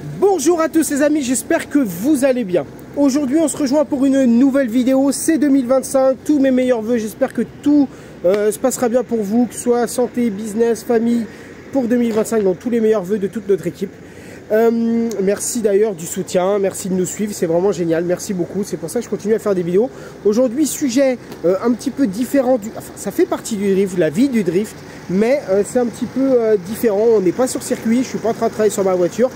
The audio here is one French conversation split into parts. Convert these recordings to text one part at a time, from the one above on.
Bonjour à tous les amis, j'espère que vous allez bien. Aujourd'hui on se rejoint pour une nouvelle vidéo, c'est 2025, tous mes meilleurs vœux, j'espère que tout se passera bien pour vous, que ce soit santé, business, famille, pour 2025, donc tous les meilleurs vœux de toute notre équipe. Merci d'ailleurs du soutien, merci de nous suivre, c'est vraiment génial, merci beaucoup, c'est pour ça que je continue à faire des vidéos. Aujourd'hui sujet un petit peu différent, enfin ça fait partie du drift, la vie du drift, mais c'est un petit peu différent, on n'est pas sur circuit, je ne suis pas en train de travailler sur ma voiture.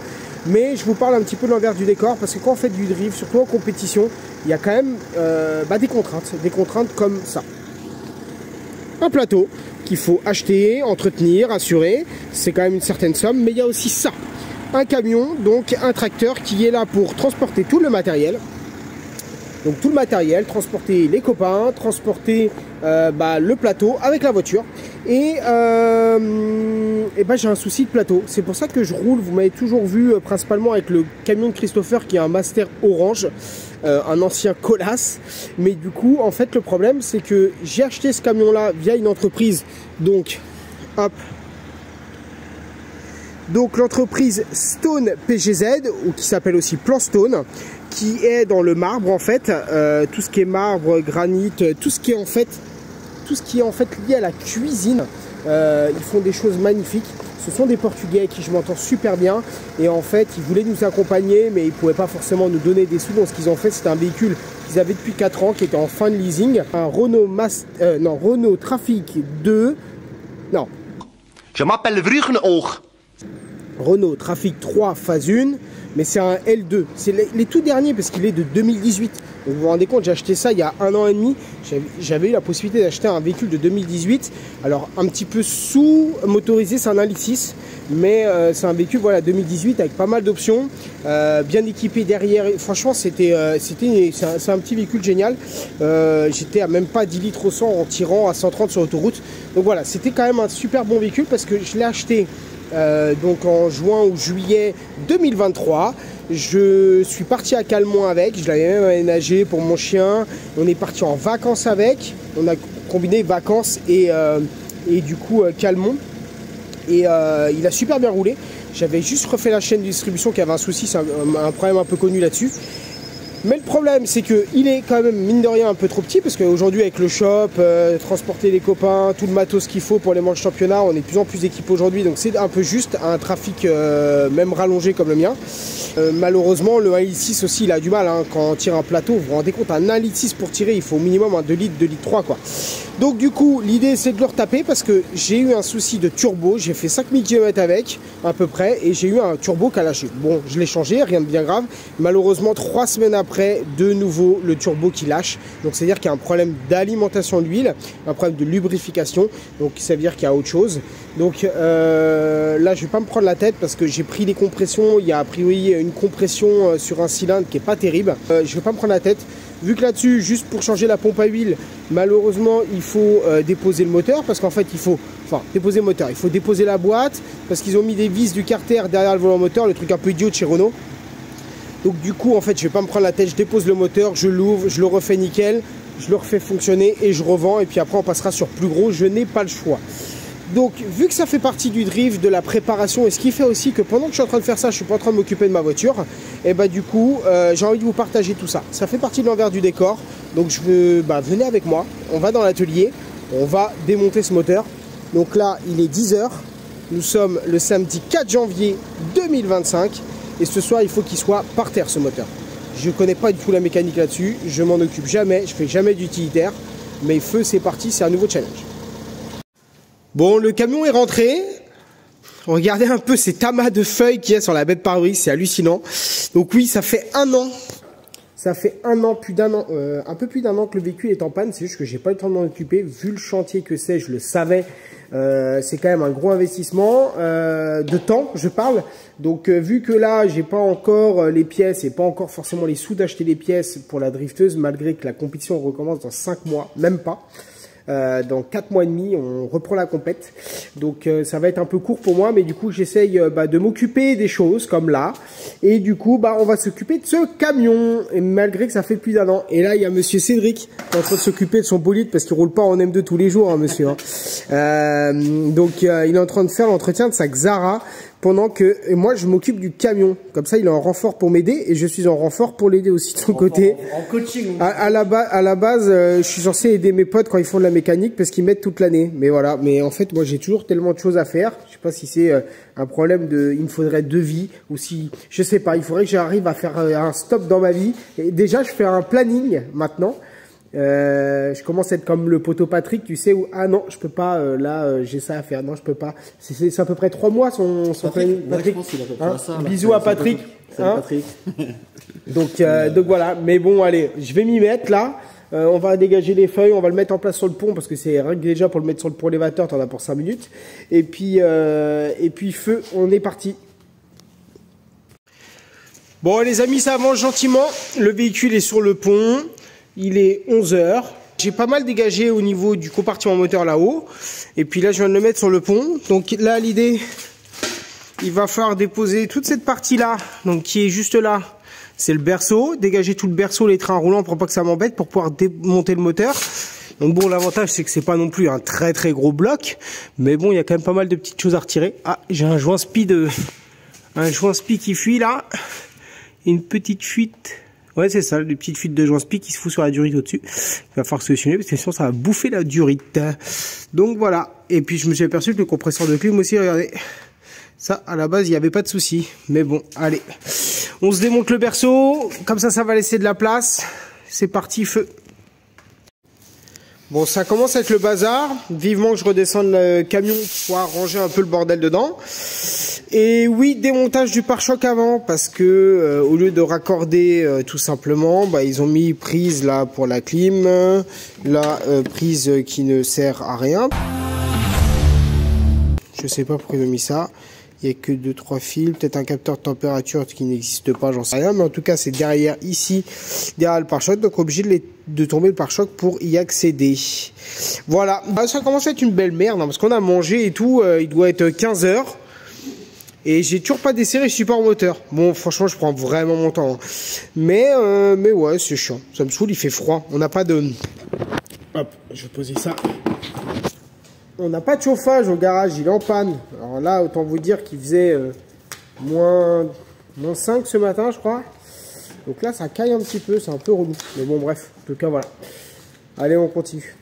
Mais je vous parle un petit peu de l'envers du décor parce que quand on fait du drift, surtout en compétition, il y a quand même des contraintes comme ça. Un plateau qu'il faut acheter, entretenir, assurer, c'est quand même une certaine somme, mais il y a aussi ça. Un camion, donc un tracteur qui est là pour transporter tout le matériel. Donc tout le matériel, transporter les copains, transporter le plateau avec la voiture. Et j'ai un souci de plateau. C'est pour ça que je roule, vous m'avez toujours vu principalement avec le camion de Christopher qui est un Master Orange, un ancien Colas. Mais du coup, en fait, le problème, c'est que j'ai acheté ce camion-là via une entreprise. Donc, hop. Donc l'entreprise Stone PGZ, ou qui s'appelle aussi Plan Stone, qui est dans le marbre en fait, tout ce qui est marbre, granit, tout ce qui est en fait lié à la cuisine. Ils font des choses magnifiques. Ce sont des Portugais avec qui je m'entends super bien. Et en fait, ils voulaient nous accompagner, mais ils ne pouvaient pas forcément nous donner des sous. Donc ce qu'ils ont fait, c'était un véhicule qu'ils avaient depuis 4 ans, qui était en fin de leasing. Un Renault Trafic 2. Non. Je m'appelle Vruchenoog. Renault Trafic 3 phase 1, mais c'est un L2. C'est les tout derniers parce qu'il est de 2018. Donc vous vous rendez compte, j'ai acheté ça il y a 1 an et demi. J'avais eu la possibilité d'acheter un véhicule de 2018. Alors un petit peu sous-motorisé, c'est un 1,6 mais c'est un véhicule voilà 2018 avec pas mal d'options, bien équipé derrière. Franchement, c'est un petit véhicule génial. J'étais à même pas 10 litres au 100 en tirant à 130 sur l'autoroute. Donc voilà, c'était quand même un super bon véhicule parce que je l'ai acheté donc en juin ou juillet 2023. Je suis parti à Calmont avec, je l'avais même aménagé pour mon chien. On est parti en vacances avec, on a combiné vacances et du coup Calmont. Et il a super bien roulé. J'avais juste refait la chaîne de distribution qui avait un souci, c'est un problème un peu connu là-dessus. Mais le problème, c'est qu'il est quand même, mine de rien, un peu trop petit, parce qu'aujourd'hui, avec le shop, transporter les copains, tout le matos qu'il faut pour les manches championnat, on est de plus en plus équipé aujourd'hui, donc c'est un peu juste, un trafic même rallongé comme le mien. Malheureusement, le 1,6 aussi, il a du mal, hein, quand on tire un plateau, vous vous rendez compte, un 1,6 pour tirer, il faut au minimum un 2 litres, 2 litres 3, quoi. Donc du coup, l'idée, c'est de le retaper, parce que j'ai eu un souci de turbo, j'ai fait 5000 km avec, à peu près, et j'ai eu un turbo qui a lâché. Bon, je l'ai changé, rien de bien grave, malheureusement, 3 semaines après, de nouveau le turbo qui lâche, donc c'est à dire qu'il y a un problème d'alimentation d'huile, un problème de lubrification, donc ça veut dire qu'il y a autre chose. Donc là je vais pas me prendre la tête parce que j'ai pris les compressions, il y a a priori une compression sur un cylindre qui est pas terrible. Je vais pas me prendre la tête, vu que là-dessus, juste pour changer la pompe à huile, malheureusement il faut déposer le moteur, parce qu'en fait il faut déposer le moteur, il faut déposer la boîte parce qu'ils ont mis des vis du carter derrière le volant moteur, le truc un peu idiot de chez Renault. Donc du coup, en fait, je vais pas me prendre la tête, je dépose le moteur, je l'ouvre, je le refais nickel, je le refais fonctionner et je revends. Et puis après, on passera sur plus gros, je n'ai pas le choix. Donc, vu que ça fait partie du drift, de la préparation, et ce qui fait aussi que pendant que je suis en train de faire ça, je suis pas en train de m'occuper de ma voiture, et bah du coup, j'ai envie de vous partager tout ça. Ça fait partie de l'envers du décor. Donc, je veux, venez avec moi, on va dans l'atelier, on va démonter ce moteur. Donc là, il est 10 h. Nous sommes le samedi 4 janvier 2025. Et ce soir, il faut qu'il soit par terre, ce moteur. Je ne connais pas du tout la mécanique là-dessus. Je m'en occupe jamais. Je fais jamais d'utilitaire. Mais feu, c'est parti. C'est un nouveau challenge. Bon, le camion est rentré. Regardez un peu ces tamas de feuilles qu'il y a sur la baie de pare-brise. C'est hallucinant. Donc oui, ça fait 1 an. Ça fait 1 an, plus d'1 an, un peu plus d'1 an que le véhicule est en panne. C'est juste que j'ai pas eu le temps de m'en occuper. Vu le chantier que c'est, je le savais. C'est quand même un gros investissement de temps, je parle. Donc vu que là, j'ai pas encore les pièces et pas encore forcément les sous d'acheter les pièces pour la drifteuse, malgré que la compétition recommence dans 5 mois, même pas. Dans 4 mois et demi, on reprend la compète. Donc ça va être un peu court pour moi, mais du coup j'essaye de m'occuper des choses comme là. Et du coup on va s'occuper de ce camion, et malgré que ça fait plus d'1 an. Et là il y a monsieur Cédric qui est en train de s'occuper de son bolide parce qu'il roule pas en M2 tous les jours, hein, monsieur. Donc il est en train de faire l'entretien de sa Xara pendant que moi je m'occupe du camion. Comme ça il est en renfort pour m'aider et je suis en renfort pour l'aider aussi de son côté. En coaching. À la base, je suis censé aider mes potes quand ils font de la mécanique parce qu'ils m'aident toute l'année. Mais voilà, mais en fait moi j'ai toujours tellement de choses à faire. Je sais pas si c'est un problème il me faudrait 2 vies ou si, je sais pas, il faudrait que j'arrive à faire un stop dans ma vie. Et déjà je fais un planning maintenant. Je commence à être comme le poteau Patrick, tu sais, où ah non, je peux pas, j'ai ça à faire, non, je peux pas. C'est à peu près 3 mois son planning. Ouais, je pense qu'il a à peu près ça. Bisous à Patrick. Salut Patrick. Donc voilà, mais bon, allez, je vais m'y mettre là. On va dégager les feuilles, on va le mettre en place sur le pont parce que c'est déjà pour le mettre sur le pont élévateur, t'en as pour 5 minutes. Et puis feu, on est parti. Bon les amis, ça avance gentiment. Le véhicule est sur le pont. Il est 11 h. J'ai pas mal dégagé au niveau du compartiment moteur là-haut. Et puis là, je viens de le mettre sur le pont. Donc là, l'idée, il va falloir déposer toute cette partie-là, donc qui est juste là. C'est le berceau. Dégager tout le berceau, les trains roulants pour pas que ça m'embête, pour pouvoir démonter le moteur. Donc bon, l'avantage, c'est que c'est pas non plus un très très gros bloc. Mais bon, il y a quand même pas mal de petites choses à retirer. Ah, j'ai un joint spi qui fuit là. Une petite fuite. Ouais, c'est ça, des petites fuites de joint spi qui se fout sur la durite au-dessus. Il va falloir solutionner parce que sinon ça va bouffer la durite. Donc voilà. Et puis je me suis aperçu que le compresseur de clim aussi, regardez. Ça, à la base, il n'y avait pas de souci. Mais bon, allez. On se démonte le berceau. Comme ça va laisser de la place. C'est parti, feu. Bon, ça commence à être le bazar. Vivement que je redescende le camion pour pouvoir ranger un peu le bordel dedans. Et oui, démontage du pare-choc avant parce que au lieu de raccorder tout simplement, bah, ils ont mis prise là pour la clim, la prise qui ne sert à rien. Je sais pas pourquoi ils ont mis ça. Il n'y a que 2-3 fils, peut-être un capteur de température qui n'existe pas, j'en sais rien. Mais en tout cas, c'est derrière ici, derrière le pare-choc. Donc obligé de tomber le pare-choc pour y accéder. Voilà, bah, ça commence à être une belle merde hein, parce qu'on a mangé et tout. Il doit être 15 h. Et j'ai toujours pas desserré le support moteur. Bon, franchement, je prends vraiment mon temps. Hein. Mais ouais, c'est chiant. Ça me saoule, il fait froid. On n'a pas de... Hop, je vais poser ça. On n'a pas de chauffage au garage, il est en panne. Alors là, autant vous dire qu'il faisait moins 5 ce matin, je crois. Donc là, ça caille un petit peu, c'est un peu relou. Mais bon, bref, en tout cas, voilà. Allez, on continue.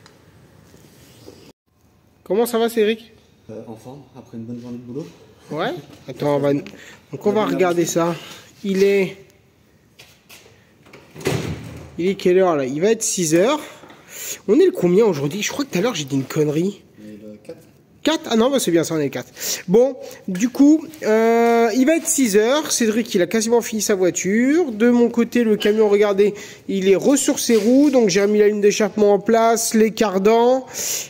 Comment ça va, Cédric? En forme, après une bonne journée de boulot. Ouais. Attends, donc on va regarder ça. Il est quelle heure là? Il va être 6 h. On est le combien aujourd'hui? Je crois que tout à l'heure j'ai dit une connerie. Le 4. 4? Ah non, bah c'est bien ça, on est le 4. Bon, du coup, il va être 6 h. Cédric, il a quasiment fini sa voiture. De mon côté, le camion, regardez, il est sur ses roues. Donc j'ai remis la ligne d'échappement en place, les cardans.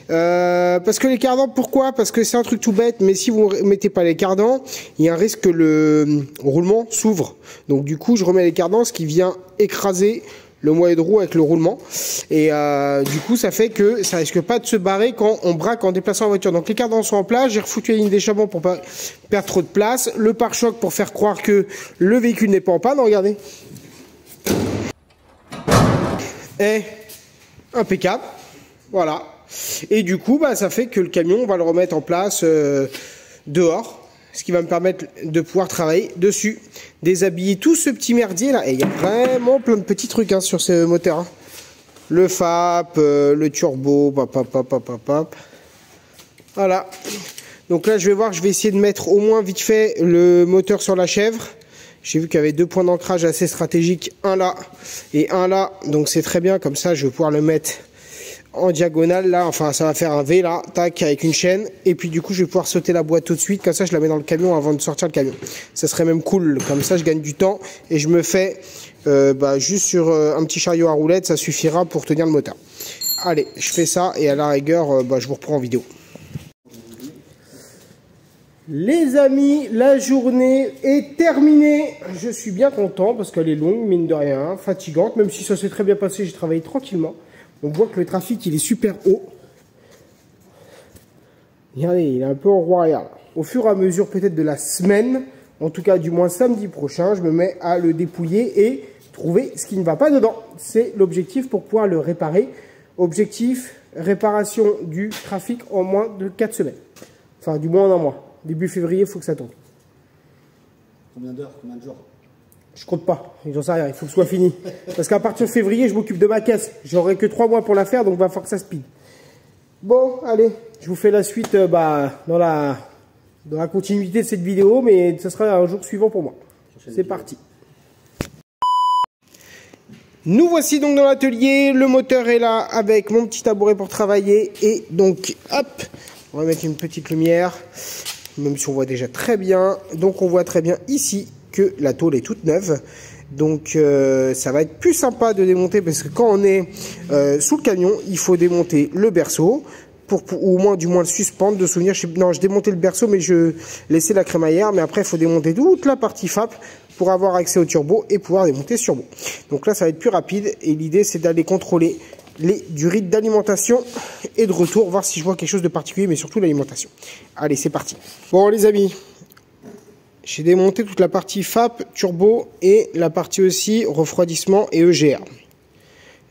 Parce que les cardans, pourquoi? Parce que c'est un truc tout bête, mais si vous ne mettez pas les cardans, il y a un risque que le roulement s'ouvre. Donc du coup, je remets les cardans, ce qui vient écraser le moyeu de roue avec le roulement. Et du coup, ça fait que ça risque pas de se barrer quand on braque en déplaçant la voiture. Donc les cardans sont en place. J'ai refoutu la ligne d'échappement pour pas perdre trop de place. Le pare-choc pour faire croire que le véhicule n'est pas en panne. Regardez. Et impeccable. Voilà. Et du coup, bah, ça fait que le camion, on va le remettre en place dehors. Ce qui va me permettre de pouvoir travailler dessus, déshabiller tout ce petit merdier là. Et il y a vraiment plein de petits trucs hein, sur ce moteur. Hein. Le FAP, le turbo, voilà. Donc là, je vais voir, je vais essayer de mettre au moins vite fait le moteur sur la chèvre. J'ai vu qu'il y avait 2 points d'ancrage assez stratégiques, un là et un là. Donc c'est très bien, comme ça je vais pouvoir le mettre en diagonale là, enfin ça va faire un V là, tac, avec une chaîne, et puis du coup je vais pouvoir sauter la boîte tout de suite, comme ça je la mets dans le camion avant de sortir le camion. Ça serait même cool, comme ça je gagne du temps et je me fais juste sur un petit chariot à roulettes, ça suffira pour tenir le moteur. Allez, je fais ça et à la rigueur je vous reprends en vidéo. Les amis, la journée est terminée. Je suis bien content parce qu'elle est longue, mine de rien, fatigante, même si ça s'est très bien passé, j'ai travaillé tranquillement. On voit que le trafic, il est super haut. Regardez, il est un peu en roi arrière. Au fur et à mesure peut-être de la semaine, en tout cas du moins samedi prochain, je me mets à le dépouiller et trouver ce qui ne va pas dedans. C'est l'objectif pour pouvoir le réparer. Objectif, réparation du trafic en moins de 4 semaines. Enfin, du moins en un mois. Début février, il faut que ça tombe. Combien d'heures, combien de jours? Je compte pas, j'en sais rien, il faut que ce soit fini. Parce qu'à partir de février, je m'occupe de ma caisse. J'aurai que 3 mois pour la faire, donc il va falloir que ça speed. Bon, allez, je vous fais la suite dans la continuité de cette vidéo, mais ce sera un jour suivant pour moi. C'est parti. Nous voici donc dans l'atelier, le moteur est là avec mon petit tabouret pour travailler. Et donc, hop, on va mettre une petite lumière, même si on voit déjà très bien. Donc on voit très bien ici que la tôle est toute neuve, donc ça va être plus sympa de démonter, parce que quand on est sous le camion, il faut démonter le berceau pour ou au moins du moins le suspendre. De souvenir, non, je démontais le berceau mais je laissais la crémaillère, mais après il faut démonter toute la partie FAP pour avoir accès au turbo et pouvoir démonter ce turbo. Donc là ça va être plus rapide, et l'idée c'est d'aller contrôler du rythme d'alimentation et de retour, voir si je vois quelque chose de particulier, mais surtout l'alimentation. Allez, c'est parti. Bon les amis, j'ai démonté toute la partie FAP, turbo et la partie aussi refroidissement et EGR.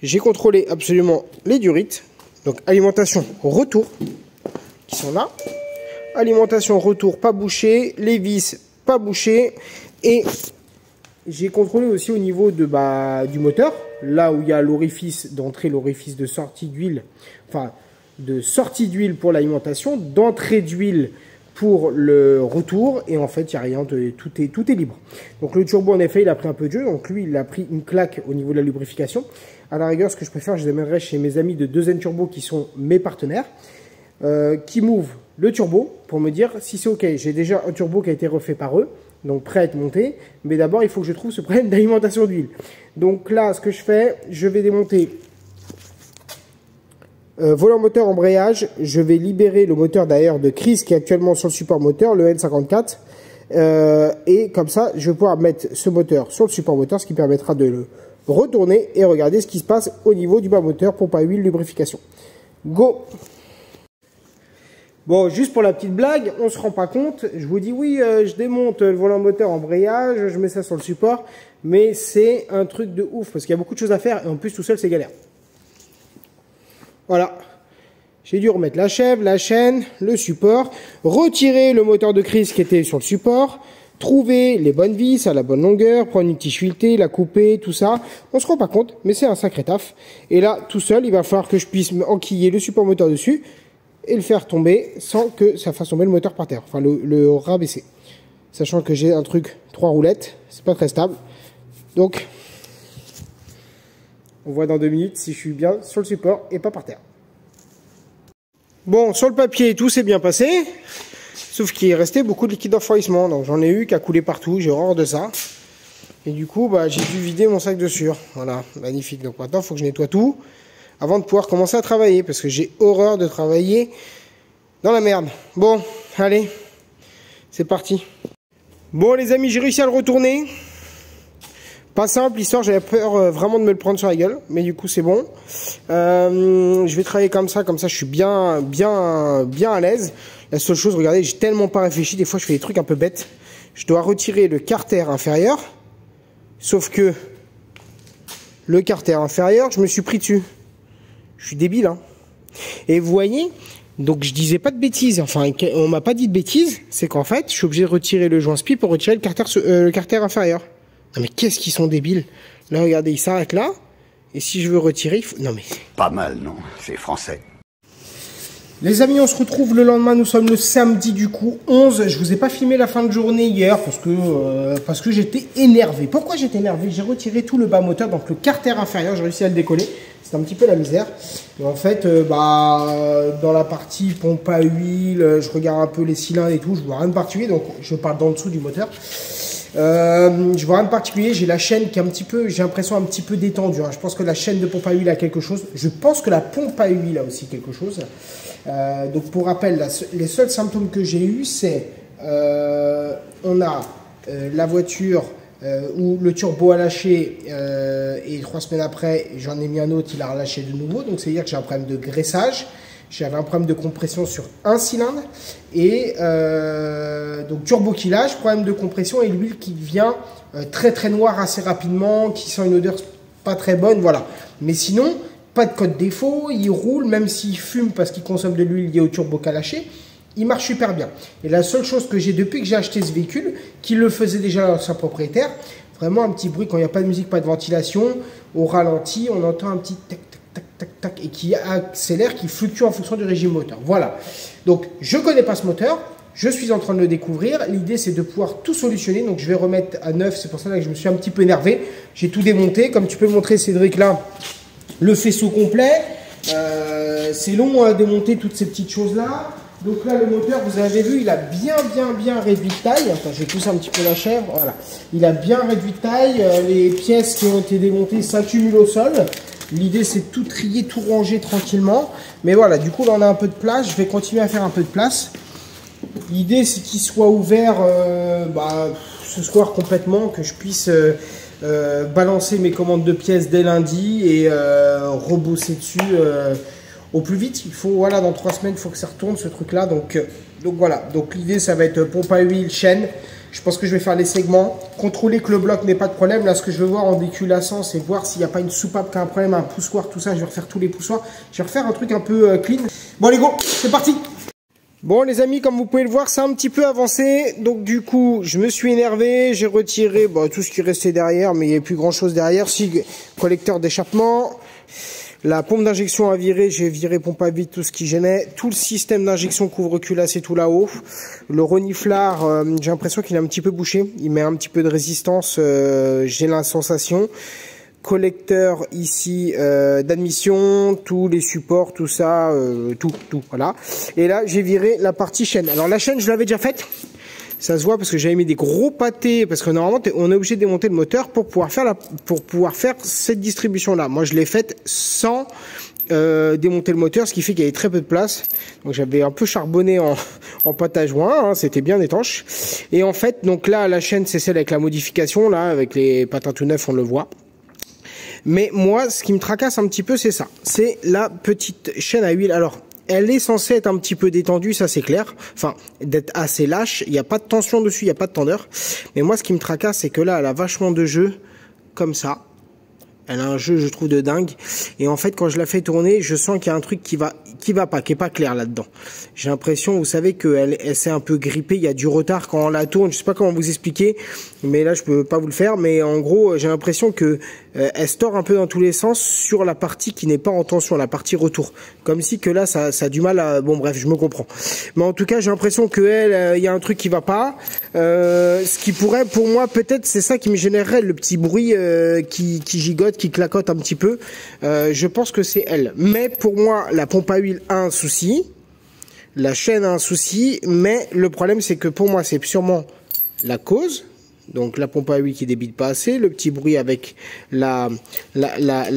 J'ai contrôlé absolument les durites, donc alimentation retour, qui sont là. Alimentation retour pas bouchée, les vis pas bouchées, et j'ai contrôlé aussi au niveau du moteur, là où il y a l'orifice d'entrée, l'orifice de sortie d'huile, enfin de sortie d'huile pour l'alimentation, d'entrée d'huile pour le retour, et en fait il n'y a rien, tout est libre. Donc le turbo en effet il a pris un peu de jeu, donc lui il a pris une claque au niveau de la lubrification. À la rigueur, ce que je préfère, je les amènerai chez mes amis de 2N Turbo qui sont mes partenaires, qui m'ouvrent le turbo pour me dire si c'est ok. J'ai déjà un turbo qui a été refait par eux, donc prêt à être monté, mais d'abord il faut que je trouve ce problème d'alimentation d'huile. Donc là ce que je fais, je vais démonter volant moteur, embrayage. Je vais libérer le moteur d'ailleurs de Chris qui est actuellement sur le support moteur, le N54, et comme ça je vais pouvoir mettre ce moteur sur le support moteur, ce qui permettra de le retourner et regarder ce qui se passe au niveau du bas moteur, pompe à huile, lubrification. Go! Bon, juste pour la petite blague, on se rend pas compte, je vous dis oui, je démonte le volant moteur, embrayage, je mets ça sur le support, mais c'est un truc de ouf parce qu'il y a beaucoup de choses à faire, et en plus tout seul c'est galère. Voilà, j'ai dû remettre la chèvre, la chaîne, le support, retirer le moteur de Chris qui était sur le support, trouver les bonnes vis à la bonne longueur, prendre une tige filetée, la couper, tout ça. On se rend pas compte, mais c'est un sacré taf. Et là, tout seul, il va falloir que je puisse enquiller le support moteur dessus et le faire tomber sans que ça fasse tomber le moteur par terre, enfin le rabaisser. Sachant que j'ai un truc 3 roulettes, c'est pas très stable. Donc, on voit dans 2 minutes si je suis bien sur le support et pas par terre. Bon, sur le papier, tout s'est bien passé. Sauf qu'il restait beaucoup de liquide d'enfouissement. Donc j'en ai eu qui a coulé partout, j'ai horreur de ça. Et du coup, j'ai dû vider mon sac de sueur. Voilà, magnifique. Donc maintenant, il faut que je nettoie tout avant de pouvoir commencer à travailler. Parce que j'ai horreur de travailler dans la merde. Bon, allez, c'est parti. Bon les amis, j'ai réussi à le retourner. Pas simple, l'histoire, j'avais peur vraiment de me le prendre sur la gueule. Mais du coup, c'est bon. Je vais travailler comme ça je suis bien à l'aise. La seule chose, regardez, j'ai tellement pas réfléchi, des fois je fais des trucs un peu bêtes. Je dois retirer le carter inférieur. Sauf que le carter inférieur, je me suis pris dessus. Je suis débile, hein. Et vous voyez, donc je disais pas de bêtises, enfin on m'a pas dit de bêtises, c'est qu'en fait, je suis obligé de retirer le joint spi pour retirer le carter inférieur. Non mais qu'est-ce qu'ils sont débiles. Là, regardez, il s'arrête là. Et si je veux retirer, il faut... Non mais... Pas mal, non? C'est français. Les amis, on se retrouve le lendemain, nous sommes le samedi du coup 11. Je vous ai pas filmé la fin de journée hier parce que j'étais énervé. Pourquoi j'étais énervé? J'ai retiré tout le bas moteur, donc le carter inférieur, j'ai réussi à le décoller. C'était un petit peu la misère. Et en fait, dans la partie pompe à huile, je regarde un peu les cylindres et tout, je vois rien de particulier, donc je parle d'en dessous du moteur. Je vois rien de particulier, j'ai la chaîne qui est un petit peu, j'ai l'impression un petit peu détendue, hein. Je pense que la chaîne de pompe à huile a quelque chose, je pense que la pompe à huile a aussi quelque chose. Donc pour rappel, les seuls symptômes que j'ai eu, c'est on a la voiture où le turbo a lâché et 3 semaines après j'en ai mis un autre, il a relâché de nouveau, donc c'est à dire que j'ai un problème de graissage. J'avais un problème de compression sur un cylindre et donc turbo qui lâche, problème de compression et l'huile qui devient très très noire assez rapidement, qui sent une odeur pas très bonne, voilà. Mais sinon, pas de code défaut, il roule même s'il fume parce qu'il consomme de l'huile liée au turbo qui a lâché. il marche super bien. Et la seule chose que j'ai depuis que j'ai acheté ce véhicule, qui le faisait déjà sa propriétaire, vraiment un petit bruit quand il n'y a pas de musique, pas de ventilation, au ralenti, on entend un petit tac, tac, tac, tac, tac, et qui accélère, qui fluctue en fonction du régime moteur. Voilà. Donc, je ne connais pas ce moteur. Je suis en train de le découvrir. L'idée, c'est de pouvoir tout solutionner. Donc, je vais remettre à neuf. C'est pour ça que je me suis un petit peu énervé. J'ai tout démonté. Comme tu peux montrer, Cédric, là, le faisceau complet. C'est long à démonter toutes ces petites choses-là. Donc là, le moteur, vous avez vu, il a bien réduit de taille. Attends, je vais pousser un petit peu la chèvre. Voilà. Il a bien réduit de taille. Les pièces qui ont été démontées s'accumulent au sol. L'idée, c'est de tout trier, tout ranger tranquillement. Mais voilà, du coup, là, on a un peu de place. Je vais continuer à faire un peu de place. L'idée, c'est qu'il soit ouvert ce soir complètement, que je puisse balancer mes commandes de pièces dès lundi et rebosser dessus au plus vite. Il faut, voilà, dans 3 semaines, il faut que ça retourne ce truc-là. Donc voilà, donc l'idée, ça va être pompe à huile, chaîne. Je pense que je vais faire les segments, contrôler que le bloc n'ait pas de problème. Là, ce que je veux voir en déculassant, c'est voir s'il n'y a pas une soupape qui a un problème, un poussoir, tout ça. Je vais refaire tous les poussoirs. Je vais refaire un truc un peu clean. Bon, allez, go, c'est parti! Bon les amis, comme vous pouvez le voir, c'est un petit peu avancé. Donc du coup, je me suis énervé, j'ai retiré tout ce qui restait derrière, mais il n'y avait plus grand chose derrière. Si, collecteur d'échappement, la pompe d'injection à virer, j'ai viré pompe à vide, tout ce qui gênait. Tout le système d'injection couvre-culasse est tout là-haut. Le reniflard, j'ai l'impression qu'il est un petit peu bouché. Il met un petit peu de résistance, j'ai la sensation. Collecteur ici d'admission, tous les supports, tout ça, tout, voilà. Et là, j'ai viré la partie chaîne. Alors la chaîne, je l'avais déjà faite. Ça se voit parce que j'avais mis des gros pâtés, parce que normalement, on est obligé de démonter le moteur pour pouvoir faire cette distribution-là. Moi, je l'ai faite sans démonter le moteur, ce qui fait qu'il y avait très peu de place. Donc j'avais un peu charbonné en pâte à joint, hein, c'était bien étanche. Et en fait, donc là, la chaîne, c'est celle avec la modification, là, avec les patins tout neufs, on le voit. Mais moi, ce qui me tracasse un petit peu, c'est ça. C'est la petite chaîne à huile. Alors, elle est censée être un petit peu détendue, ça c'est clair. Enfin, d'être assez lâche. Il n'y a pas de tension dessus, il n'y a pas de tendeur. Mais moi, ce qui me tracasse, c'est que là, elle a vachement de jeu, comme ça. Elle a un jeu, je trouve, de dingue. Et en fait, quand je la fais tourner, je sens qu'il y a un truc qui va pas, qui est pas clair là-dedans. J'ai l'impression, vous savez, qu'elle s'est un peu grippée. Il y a du retard quand on la tourne. Je sais pas comment vous expliquer, mais là, je peux pas vous le faire. Mais en gros, j'ai l'impression que elle se tord un peu dans tous les sens sur la partie qui n'est pas en tension, la partie retour. Comme si que là, ça a du mal à... Bon, bref, je me comprends. Mais en tout cas, j'ai l'impression que il y a un truc qui va pas. Ce qui pourrait, pour moi, peut-être, c'est ça qui me générerait le petit bruit qui gigote, qui clacote un petit peu. Je pense que c'est elle. Mais pour moi, la pompe à huile a un souci. La chaîne a un souci. Mais le problème, c'est que pour moi, c'est sûrement la cause. Donc la pompe à huile qui débite pas assez, le petit bruit avec la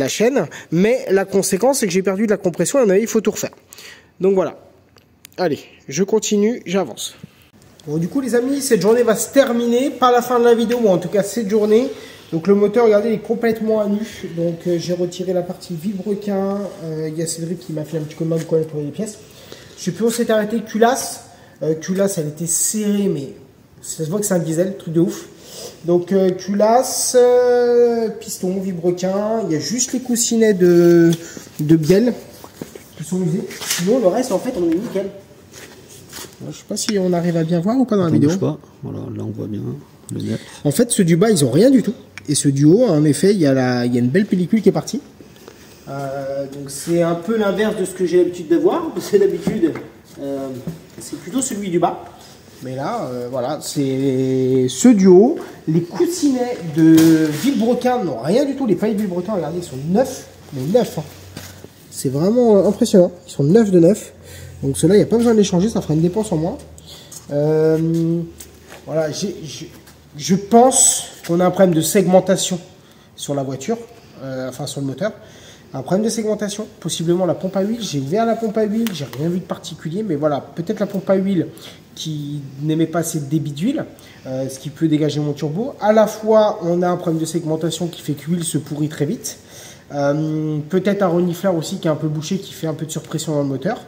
chaîne. Mais la conséquence, c'est que j'ai perdu de la compression et il faut tout refaire. Donc voilà. Allez, je continue, j'avance. Bon, du coup, les amis, cette journée va se terminer par la fin de la vidéo, ou en tout cas cette journée. Donc le moteur, regardez, il est complètement à nu. Donc j'ai retiré la partie vilebrequin. Il y a Cédric qui m'a fait un petit coup de main pour nettoyer les pièces. Je sais plus où on s'est arrêté. Culasse. Culasse, elle était serrée, mais ça se voit que c'est un diesel, truc de ouf. Donc culasse, piston, vilebrequin. Il y a juste les coussinets de bielle qui sont usés. Sinon, le reste, en fait, on est nickel. Je sais pas si on arrive à bien voir ou pas dans la vidéo. Pas. Voilà, là on voit bien le net. En fait, ceux du bas, ils ont rien du tout. Et ceux du haut, en effet, il y a une belle pellicule qui est partie. Donc c'est un peu l'inverse de ce que j'ai l'habitude de voir. Parce que d'habitude, c'est plutôt celui du bas. Mais là, voilà, c'est ceux du haut. Les coussinets de vilebrequin n'ont rien du tout. Les pailles vilebrequin, regardez, ils sont neufs. Mais neufs, hein. C'est vraiment impressionnant. Ils sont neufs de neuf. Donc ceux-là, il n'y a pas besoin de les changer. Ça fera une dépense en moins. Voilà, je pense qu'on a un problème de segmentation sur la voiture. Enfin, sur le moteur. Un problème de segmentation, possiblement la pompe à huile. J'ai ouvert la pompe à huile, j'ai rien vu de particulier, mais voilà, peut-être la pompe à huile qui n'émet pas assez de débit d'huile, ce qui peut dégager mon turbo. À la fois, on a un problème de segmentation qui fait que l'huile se pourrit très vite. Peut-être un renifleur aussi qui est un peu bouché, qui fait un peu de surpression dans le moteur.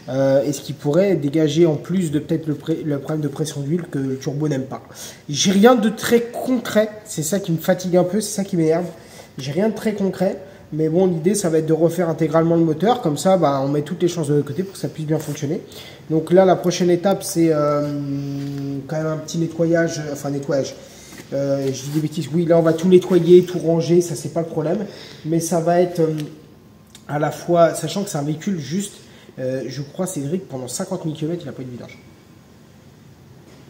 Et ce qui pourrait dégager en plus de peut-être le problème de pression d'huile que le turbo n'aime pas. J'ai rien de très concret, c'est ça qui me fatigue un peu, c'est ça qui m'énerve. J'ai rien de très concret. Mais bon, l'idée, ça va être de refaire intégralement le moteur. Comme ça, bah, on met toutes les chances de l'autre côté pour que ça puisse bien fonctionner. Donc là, la prochaine étape, c'est quand même un petit nettoyage. Enfin, nettoyage. Je dis des bêtises. Oui, là, on va tout nettoyer, tout ranger. Ça, c'est pas le problème. Mais ça va être à la fois, sachant que c'est un véhicule juste, je crois, Cédric, pendant 50 000 km, il n'a pas eu de vidange.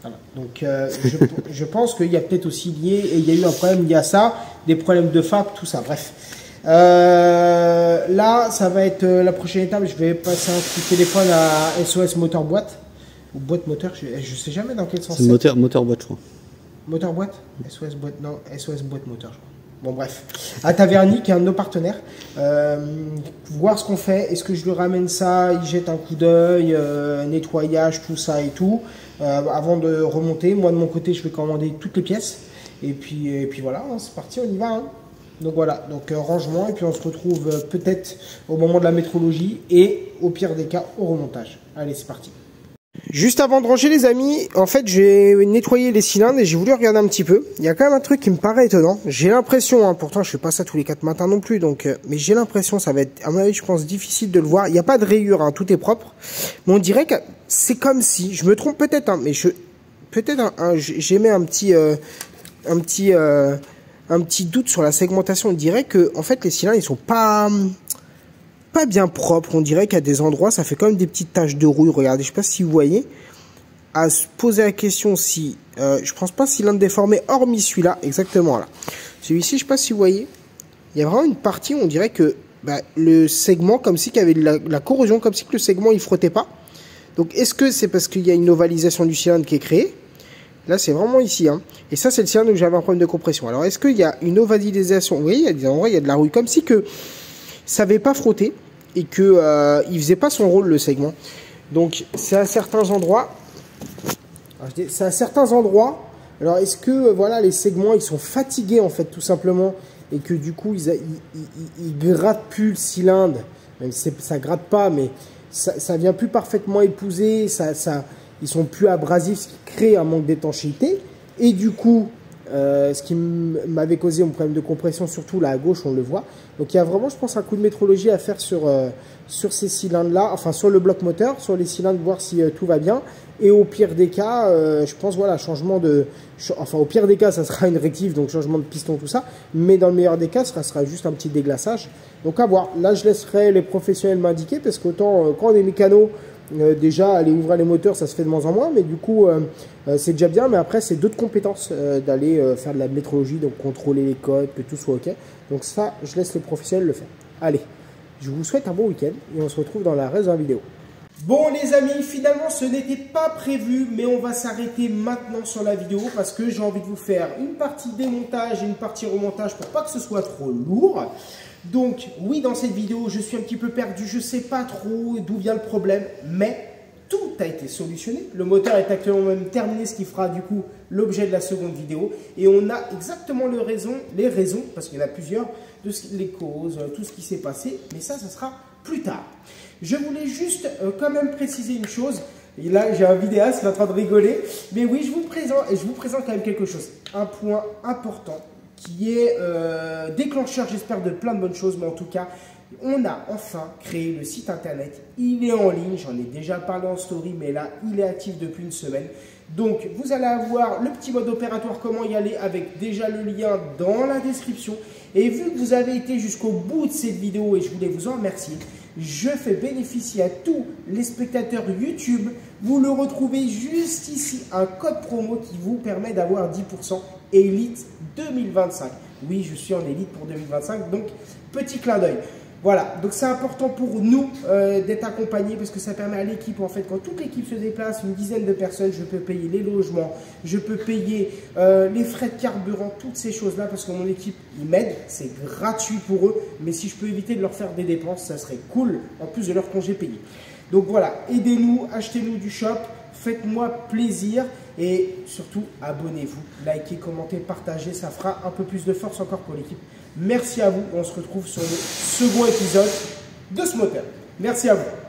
Voilà. Donc, je pense qu'il y a peut-être aussi lié, et il y a eu un problème lié à ça, des problèmes de FAP, tout ça. Bref. Là, ça va être la prochaine étape. Je vais passer un coup de téléphone à SOS Moteur Boîte ou Boîte Moteur. Je sais jamais dans quel sens c'est. Moteur boîte, je crois. Moteur Boîte, SOS Boîte, non, SOS Boîte Moteur, je crois. Bon, bref. À Taverny, qui est un de nos partenaires. Voir ce qu'on fait. Est-ce que je lui ramène ça? Il jette un coup d'œil, nettoyage, tout ça et tout. Avant de remonter, moi de mon côté, je vais commander toutes les pièces. Et puis voilà, hein, c'est parti, on y va. Hein. Donc voilà, donc rangement, et puis on se retrouve peut-être au moment de la métrologie et au pire des cas au remontage. Allez, c'est parti. Juste avant de ranger les amis, en fait j'ai nettoyé les cylindres et j'ai voulu regarder un petit peu. Il y a quand même un truc qui me paraît étonnant. J'ai l'impression, hein, pourtant je fais pas ça tous les 4 matins non plus, donc mais j'ai l'impression, ça va être à mon avis je pense difficile de le voir. Il n'y a pas de rayures, hein, tout est propre. Mais on dirait que c'est comme si, je me trompe peut-être, hein, mais peut-être j'émets un petit doute sur la segmentation. On dirait que en fait les cylindres ils sont pas bien propres. On dirait qu'à des endroits ça fait quand même des petites taches de rouille. Regardez, je sais pas si vous voyez. À se poser la question si je pense pas cylindre déformé hormis celui-là exactement là. Celui-ci je sais pas si vous voyez. Il y a vraiment une partie où on dirait que le segment comme si qu'il y avait de la corrosion, comme si que le segment il frottait pas. Donc est-ce que c'est parce qu'il y a une ovalisation du cylindre qui est créée? Là, c'est vraiment ici. Hein. Et ça, c'est le cylindre où j'avais un problème de compression. Alors, est-ce qu'il y a une ovalisation? Vous voyez, il y a des endroits, il y a de la rouille. Comme si que ça n'avait pas frotté et qu'il ne faisait pas son rôle, le segment. Donc, c'est à certains endroits. C'est à certains endroits. Alors, est-ce que voilà, les segments, ils sont fatigués, en fait, tout simplement. Et que du coup, ils grattent plus le cylindre. Même si ça ne gratte pas, mais ça vient plus parfaitement épouser. Ils sont plus abrasifs, ce qui crée un manque d'étanchéité. Et du coup, ce qui m'avait causé un problème de compression, surtout là à gauche, on le voit. Donc il y a vraiment, je pense, un coup de métrologie à faire sur ces cylindres-là, enfin sur le bloc moteur, sur les cylindres, voir si tout va bien. Et au pire des cas, je pense, voilà, changement de... Enfin, au pire des cas, ça sera une rective, donc changement de piston, tout ça. Mais dans le meilleur des cas, ça sera juste un petit déglaçage. Donc à voir. Là, je laisserai les professionnels m'indiquer, parce qu'autant, quand on est mécano, déjà, aller ouvrir les moteurs, ça se fait de moins en moins, mais du coup, c'est déjà bien. Mais après, c'est d'autres compétences d'aller faire de la métrologie, donc contrôler les codes, que tout soit OK. Donc ça, je laisse les professionnels le faire. Allez, je vous souhaite un bon week-end et on se retrouve dans la reste de la vidéo. Bon les amis, finalement ce n'était pas prévu, mais on va s'arrêter maintenant sur la vidéo parce que j'ai envie de vous faire une partie démontage et une partie remontage pour pas que ce soit trop lourd. Donc oui, dans cette vidéo, je suis un petit peu perdu, je sais pas trop d'où vient le problème, mais tout a été solutionné. Le moteur est actuellement même terminé, ce qui fera du coup l'objet de la seconde vidéo. Et on a exactement les raisons, parce qu'il y en a plusieurs, les causes, tout ce qui s'est passé, mais ça sera plus tard. Je voulais juste quand même préciser une chose. Et là, j'ai un vidéaste qui est en train de rigoler. Mais oui, je vous présente quand même quelque chose. Un point important qui est déclencheur, j'espère, de plein de bonnes choses. Mais en tout cas, on a enfin créé le site internet. Il est en ligne. J'en ai déjà parlé en story, mais là, il est actif depuis une semaine. Donc, vous allez avoir le petit mode opératoire, comment y aller, avec déjà le lien dans la description. Et vu que vous avez été jusqu'au bout de cette vidéo, et je voulais vous en remercier, je fais bénéficier à tous les spectateurs YouTube, vous le retrouvez juste ici, un code promo qui vous permet d'avoir 10% Elite 2025. Oui, je suis en Elite pour 2025, donc petit clin d'œil. Voilà, donc c'est important pour nous d'être accompagnés parce que ça permet à l'équipe, en fait, quand toute l'équipe se déplace, une dizaine de personnes, je peux payer les logements, je peux payer les frais de carburant, toutes ces choses-là parce que mon équipe, ils m'aident, c'est gratuit pour eux, mais si je peux éviter de leur faire des dépenses, ça serait cool, en plus de leur congé payé. Donc voilà, aidez-nous, achetez-nous du shop, faites-moi plaisir et surtout abonnez-vous, likez, commentez, partagez, ça fera un peu plus de force encore pour l'équipe. Merci à vous, on se retrouve sur le second épisode de ce moteur. Merci à vous.